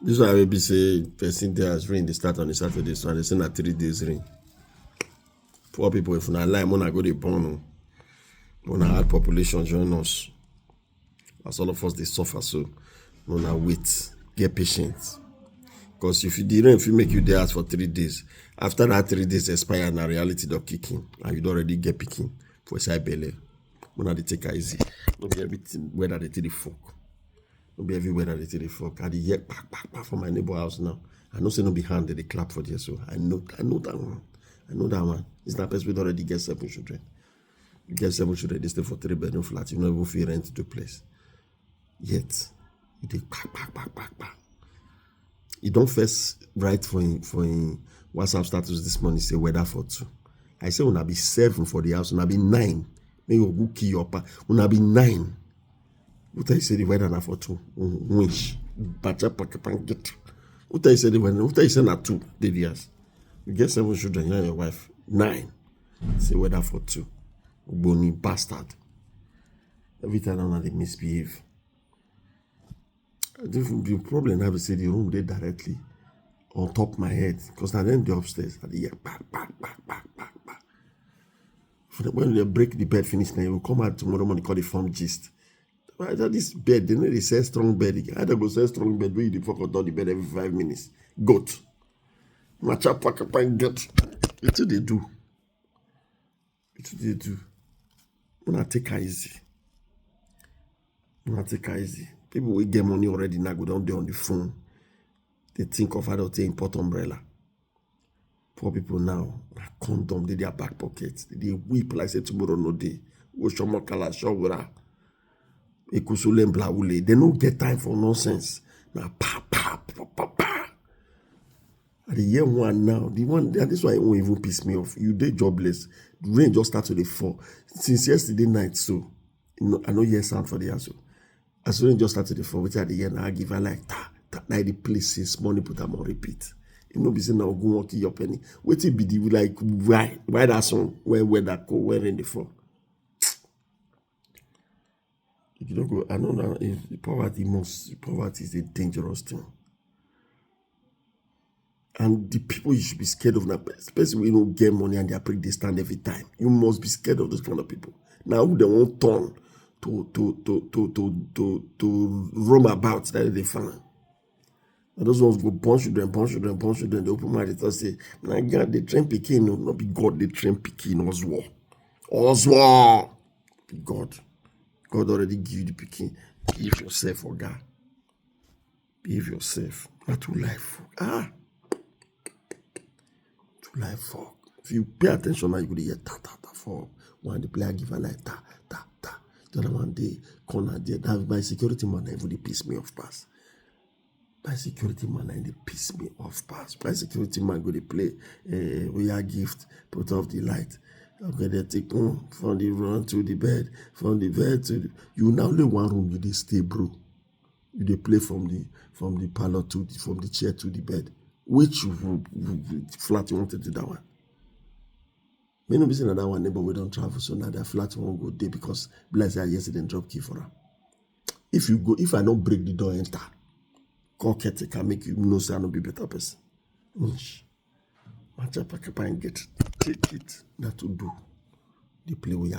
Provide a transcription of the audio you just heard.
This one will be say person there has rain. They start on the Saturday, so they say na 3 days rain. Poor people, if una lie, mona go dey born. Mona add population join us. As all of us they suffer, so mona wait, get patient. Because if the rain, if you make you there for 3 days, after that 3 days expire, na reality don't kick in, and you don't already get picking for side belly. Mona they take it easy. Don't be everything whether they take the fuck. Don't be everywhere that they take the fuck. I dey hear back from my neighbor house now. I know say no be hand they clap for there, so I know that one. I know that one. It's that person we already get 7 children. You get 7 children, they stay for 3-bedroom flat. You don't even feel rent to place. Yet, you dey back. You don't first write for in WhatsApp status this morning, say weather for 2. I say una be 7 for the house, una be 9. Maybe you go key your pa. Una be 9. Who tell you say the weather na for 2? Wish. Bacha pack get. Who tell you say the weather? Who tell you say na 2 years? You get 7 children, you and your wife. 9. Say weather for 2. Bony bastard. Every time now they misbehave. The problem I will say the room they directly on top my head. Because now then the upstairs. I hear back. When they break the bed finish now, you will come out tomorrow morning call the form gist. This bed, they know they say strong bed again. I don't go say strong bed, we the fuck on the bed every 5 minutes. Goat. Macha pack up and get. It's what they do. When I take her easy. People will get money already now, go down there on the phone. They think of how to import umbrella. Poor people now, condom, they their back pockets. They weep like say tomorrow no day. They don't get time for nonsense. Now, pa. And the year one now, this one won't even piss me off. You dey jobless. The rain just started to fall. Since yesterday night, so I know hear sound for the answer. As rain just started to fall, which at the end I give her like ta. Now the place since morning put them on repeat. You know, be saying now go walk your penny. Wait till be the like why that song where that go where in the fall. You don't go. I know now. Poverty is a dangerous thing. And the people you should be scared of now, especially when you don't get money and they stand every time. You must be scared of those kind of people. Now who they won't turn to roam about that they find. And those ones go punch children. They open my and say, "Now God, they train Pekin, no, not be God, they train Pekin, Oswald. Be God. God already give you the Pekin. Behave yourself, for God. Behave yourself. Not to life. Like fuck. If you pay attention now, you could hear ta for one the player give a like ta. The other one they corner there. That my security man even they piss me off pass. My security man they piss me off pass. My security man go to play we are gift, put off the light. Okay, they take from the run to the bed, from the bed to the, you now only one room you they stay, bro. You they play from the parlor to from the chair to the bed. Which flat you want to do that one? May not be saying that one neighbor we don't travel, so now that flat won't go there because bless her yesterday drop key for her. If I don't break the door, enter. Call caretaker, make you know say I don't be better person. Match up and get take it. That to do. The play we